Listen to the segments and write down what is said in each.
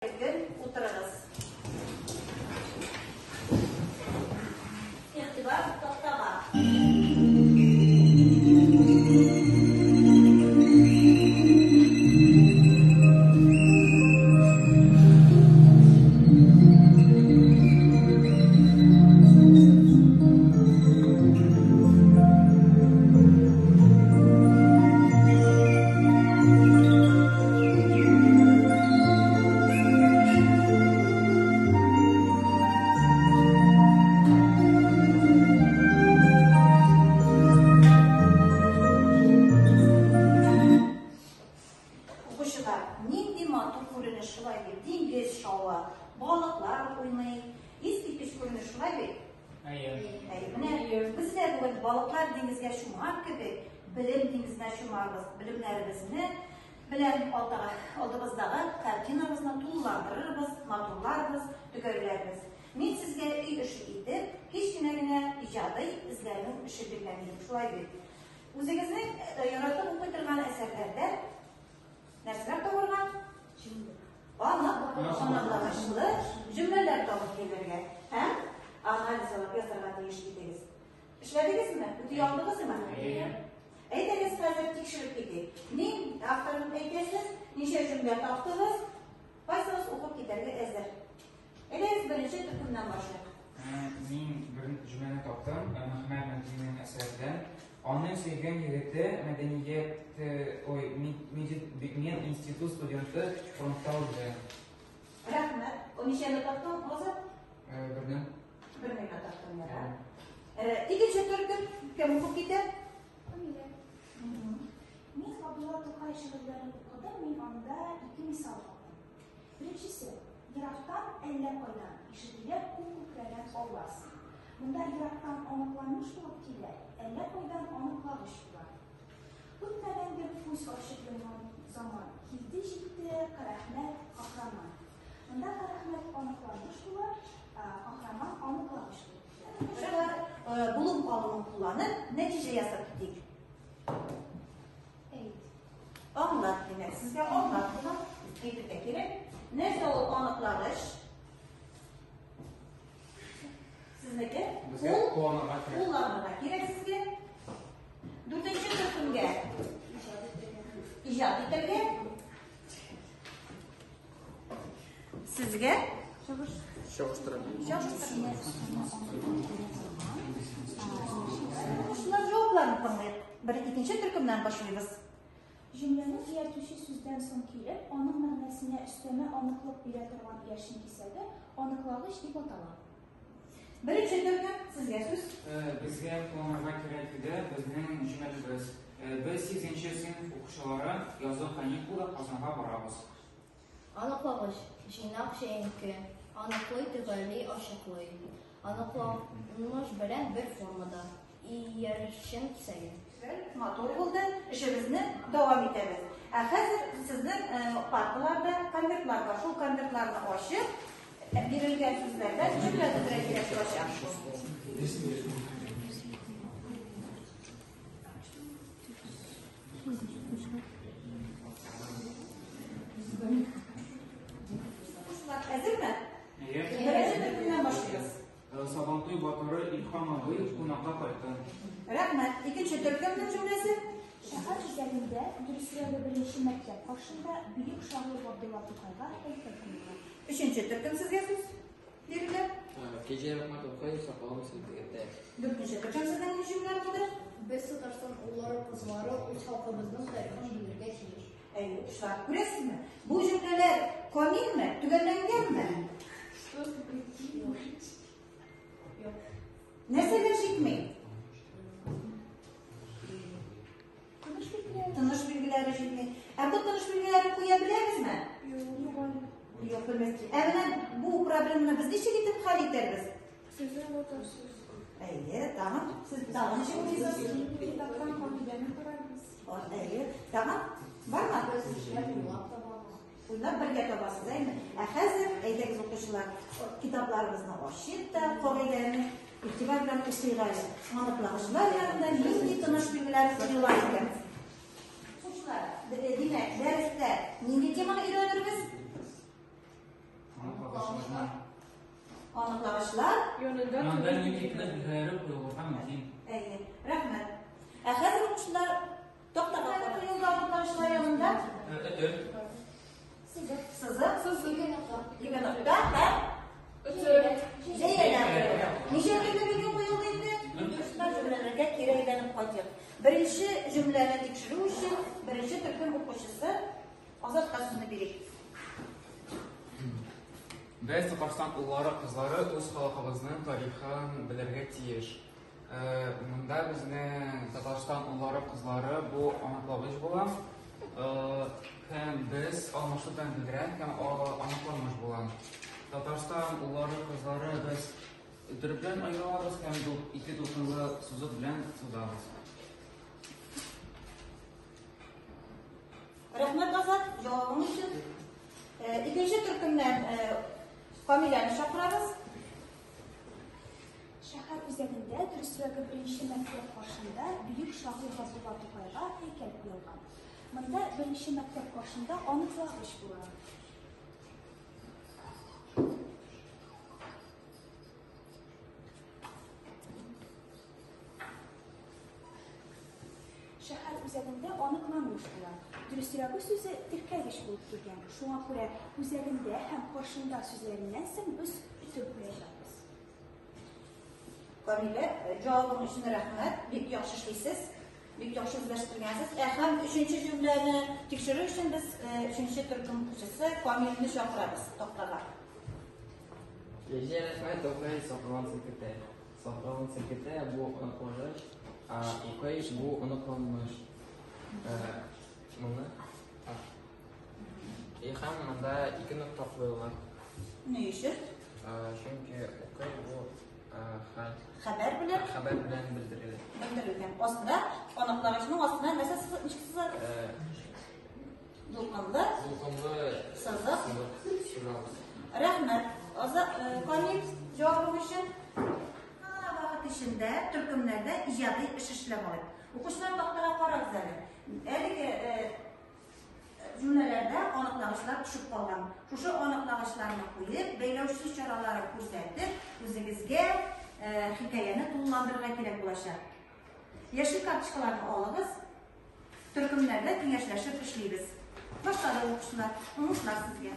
Oturarız. İhtibar toplama. Balıklar oynayın. İstipiş görünüş şulay bey. Bizler bugün balıklar denizge şumak gibi bilim denizine şumarız, bilimlerimizni bilen oldığımızdağı kartinamızla tuğlandırırız, naturlarız, tükörlerimiz. Men sizge iyi işi edip, hiç günlerine icadı izlerinin işi bilmemeyim şulay bey. O'zingizni yaratıp o'qitirgan eserlerde narsalar topurgan? Anlamlaşılı cümleler topuk gelirge. Hem analiz olarak yazarga değiştirdiniz. İşlediniz mi? Bütün yaptınız mı? Eydiniz hazır tekşirip gitti. Ne aktarım eydiniz, nice cümle taptınız, başsanız okup giderge ezer. Ediniz birinci türkümden başlayalım. Men bir cümleni taptım. Mehmet Mehmet'in eserden. Onun sevgen yigiti medeniyet men institut studenti frontal edi. Rahmat. O nechani topdim hozir? Birni topdim ya. İkinci türküm kim o'qib ketdi? Men Abdullah To'qay she'rlarini o'qidim. Men onda ikki misol oldim. Birinchisi, yiroqdan allaqaydan eshitilib ko'kragan ovoz. Bunda yiroqdan aniqlanmış bo'lib keladi. Allaqaydan aniqlag'ich bor. Bundan bir ko'z ochib yurgan zaman keldi жетti Qarahmat qahramon. Bunda Qarahmat aniqlanmış bo'lar, qahramon aniqlag'ich bo'ladi. Bulum alımı kullanıp netice yasap ettik. Evet. Anlat demek. Sizge anlatma getirmek gerek. Neyse o anıtlarış. Sizdeki kullanmadan gerek sizge. Dördüncü türkümge icat etilge. Sizge Şunlar cevaplarını tanıyıp bir ikinci türkümden başlayırız. Cümlenin yaratılışı sözden son kelib, onun ma'nosini üstüne aniqlik bera turgan yashin kesadi, aniqlag'ich deb ataladi. Birinchi türküm sizga so'z. Bizga qo'llanma kerak edi. Bizning jumlamiz biz 8-sinf o'quvchilari yozgi kanikulla Qozonga boramiz. Aniqlag'ich jinoq she'niki, aniqli tug'ali oshiqli. Aniqlanmış bilan bir formada yarışın kesagi. Motor oldu. İşimizni devam ederiz. Hazır sizin parklarda konvertlar var. Şu konvertlarni açıp verilgan so'zlardan jumla tuzishga kirishamiz. Hazır mı? Birinci türkümden başlıyoruz. Sabantoy Batur'u İlham abi konağa qaytdi. Rahmat. İkinci türkümün cümlesi. Shahar ichkarida Durusiyada birinchi maktab qoshida buyuk shoir Abdullah To'qayga haykal qo'yilgan. Üçüncü türküm sizga so'z berilgan. Kecha Rahmat To'qay soqolim sildirdi. Dördüncü türküm sizden ne cümle oldu? Biz Tatarston ullari qizlari o'z xalqimizning tarixini bilirga kerak. Şart göresizmi? Bu cümleler komil mi? Tügellengen mi? Yok. Neseler jitmeyin? Tanış bilgileri jitmeyin. Bu tanış bilgileri koyabiliriz mi? Yok bilmez. Evlen bu problemini biz nişe gidip hal ederiz. Sizlar o'tirsiz. Tamam. Siz tamam işe koyuyorsunuz. Tamam. Var mı? Bunlar birga topasiz, aymi? Hozir aytamiz o'quvchilar, kitoblarimizni ochib, qoidalarni e'tibor bilan o'qiylik. Aniqlag'ichlar yonidan yangi tanish belgilari qo'yilar ekan. O'quvchilar, demak, darsda nega temani o'rganamiz? Aniqlamışlar. Yönündə Yandan yine bilgileri koyulurken mümkün. Eyni. Rahmet. Hazır oquşlar to'xtab qo'yildi aniqlamışlar yanında. Sizi. Iki nokta. Neçə cümlələrə qoyuldu indi? Üstad cümlələrə keraklanib qoyduq. Birinchi cümləni tekshiruv uchun birinchi turkum o'quvchisi Ozod Qasimni berdik. Biz Tatarstan ulları, kızları öz halkımızın tarixini bilirge tiyiş. Bunda bizning Tatarstan ulları, kızları bu aniqlamış bulan. Hem biz almışlıktan bildiren, hem aniqlanmış bulan. Tatarstan ulları, kızları biz ötürüplen ayıralımız, hem iki dokunlu sözü bilen sudamız. Rahmet Azad, cevabımız için. İkinci turkumdan Kamiləni çağırırız. Şəhər üzərində Dürüsrəqə birinci məktəb başında Büyük Şahlı Fazıllah Tokayğa heykəl qoyulğan. Bunda birinci məktəb başında anıtlağış bulan. Şəhər üzərində anıqlanmış bulan. Dürüsrəqə sözü dirqəviş olub durgan. Şuna görə üzərində həm başında sözlərindən sən biz ütüb qoyacağız. Kamilə, cavabın üçün rəhmət. Bek yaxşı işləyisiz. Bek yaxşı özləşdirgənsiz. Həm üçüncü cümləni tekşürür üçün biz üçüncü turkum oxucusu Kamilini çağırırız. Toxtağa. Gece Rahmet Tokay saklanan sekreter. Saklanan sekreter bu aniqlamış. Okay bu aniqlanmış. Bunda. Hem bunda iki nokta koyulan. Ne üçün? Çünkü okay bu Xəbər bilir. haber bilen bildirilir. Bildirilgan. Aslında aniqlamışның aslında nəsə sızıq. Dolqanlı. Zulkanlı Sızıq. sınavız. Rəhmət. Kamil cavabım üçün vaxt içində türkümlərdə icadi iş işləməli. Oxuşlar vaxtlara qaraq zəli. Əgər cümlələrdə aniqlamışlar düşüb qalğan. Şu aniqlamışlarını qoyub, beyləşdiriş çaraları göstərib, özünüzə hekayəni tullandırğa kerak olacaq. Yeşil kartışkalarını alırız, türkümlərlə kengəşləşib işləyiriz. Başladı oxuşlar, unutlar sizə.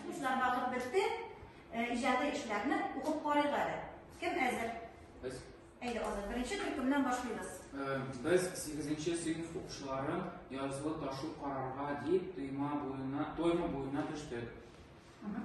Oxuşlar vaxt bitdi, icadi işlərini oxub qarayıqları. Kim əzir? Biz. Eydi Azad, birinci türkümdən başlayırız. Biz 8-ci sinif oxuşları yazılı taşı qararğa deyib doyma boyuna düşdük.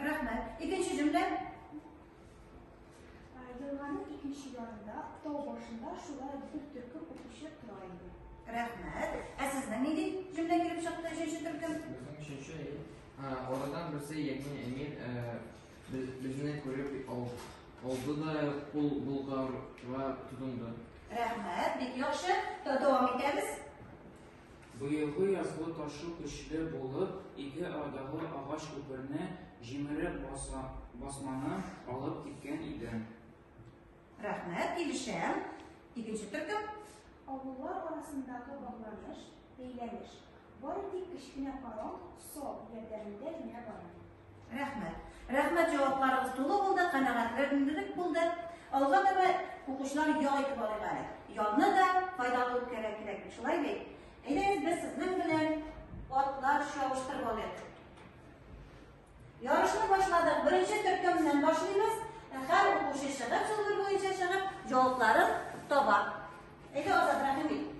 Rəhmət. İkinci cümlə. Yılğanın ikinci yarında dağ başında şurada bir türküm oxuşu turaydı. Rəhmət. Əzizdən neydi? Cümlə girib çıxdı, üçüncü türküm. Bizim üçüncü oradan birisi yeni emir bizini görüp oldu da kul bulgarğa tutundu. Rəhmət. Bek yaxşı. Davam edəmiz. Bu yılғы yazılı taşı güçlü bulup, iki aydağı ağaç köpürünü jimiri basmanı alıp gitken idi. Rəhmət. İlişəm. İkinci türküm. Avlular arasındakı bağlanış, eylənir. Var idi qışqına paran, sol yerlərində günə varır. Rəhmət. Rəhmət cavablarımız dolu oldu, qənaətlərindirik buldu. Alğan da oxuşlar yağ etibarı var. Yağını da faydalı olub kerak şulaydı. Eləyiz biz sizin bilen atlar şavuştırıb alıyorduk. Yarışını başladık. Birinci türkümden başlayırız. Her oxuşu шығып, çıldır boyunca шығып, cevapları tabar. Eydi Azad Rahim'in.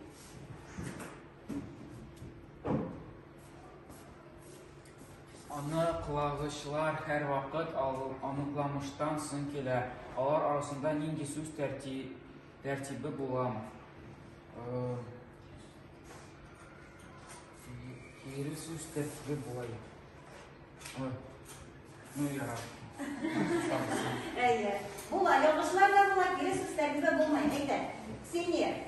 Anıqlağışlar her vakit anıqlamıştan soň kelər. Alar arasında nindi söz tərtibi bulam. Yeri söz tərtibi bulayım. Ну, яра. Eydi. Bula, yanlışlarla bula, geri söz tərtibi bulmayın. Eydi. Seniye.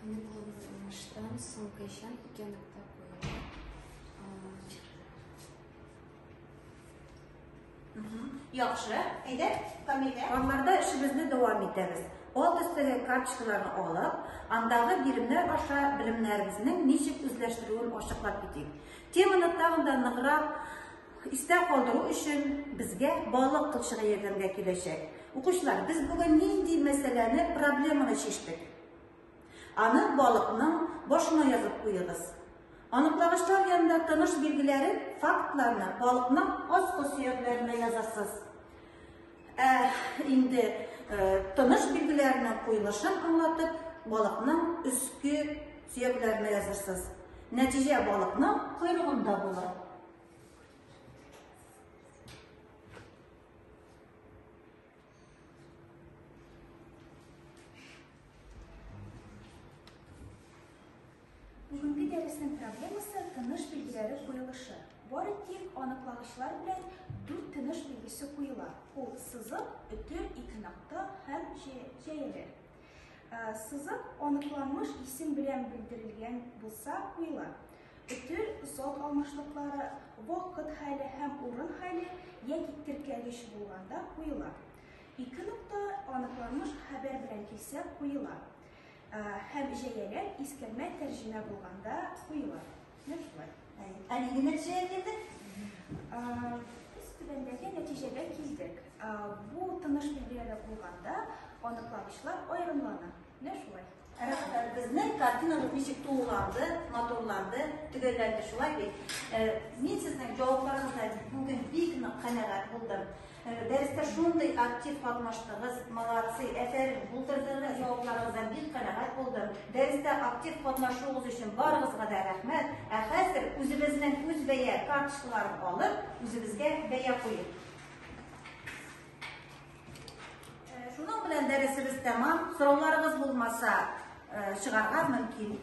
Anıqlanmışdan son keçən iki nöqtə qoyulur. Яхшы, әйдә, Камилә. Аннарда эшебезне дәвам итәбез. Alt өстәге карточкаларны алып, андагы биремнәр аша белемнәребезнең ничек үзләштерүен ачыклап китик. Теманы тагын да ныграк истә калдыру өчен безгә балык кылчыгы ярдәмгә киләчәк. Укучылар, без бүген нинди мәсьәләне, проблеманы чиштек? Аны балыкның башына язып куегыз. Аныклагычлар янында тыныш билгеләрен, фактларны балыкның аскы сөякләренә язасыз. Инде тыныш билгеләренең куелышын аңлатып, балыкның өске сөякләренә язырсыз. Нәтиҗә балыкның койрыгында булыр. Бүгенге дәреснең проблемасы тыныш билгеләре куелышы. Бары тик аныклагычлар белән 4 тыныш билгесе куела. Ул сызык, өтөр, ике нокта һәм җәяләр. Сызык аныкланмыш исем белән белдерелгән булса куела. Өтөр зат алмашлыклары, вакыт хәле һәм урын хәле яки теркәлеш булганда куела. Ике нокта аныкланмыш хәбәр белән килсә куела. Һәм җәяләр искәрмә тәрҗемә булганда куела. Нәрсә? Әлеге нәтиҗәгә килдек. Biz түбәндәге нәтиҗәгә килдек. Бу тыныш билгеләре булганда аныклавычлар аерымлана. Нәрсә? Безнең картинабыз ничек тулыланды, матурланды, төгәлләнде шулай бит. Мин сезнең җавапларыгыздан бүген бик нык канәгать булдым. Дәрестә шундый актив катнаштыгыз, молодцы, әфәрин, булдырдыгыз, җавапларыгыздан бик канәгать булдым. Дәрестә актив катнашуыгыз өчен барыгызга да рәхмәт. Хәзер үзебезнең үз бәя карточкаларын алып, үзебезгә бәя куйыйк. Шуның белән дәресебез тәмам. Сорауларыгыз булмаса, чыгарга мөмкин.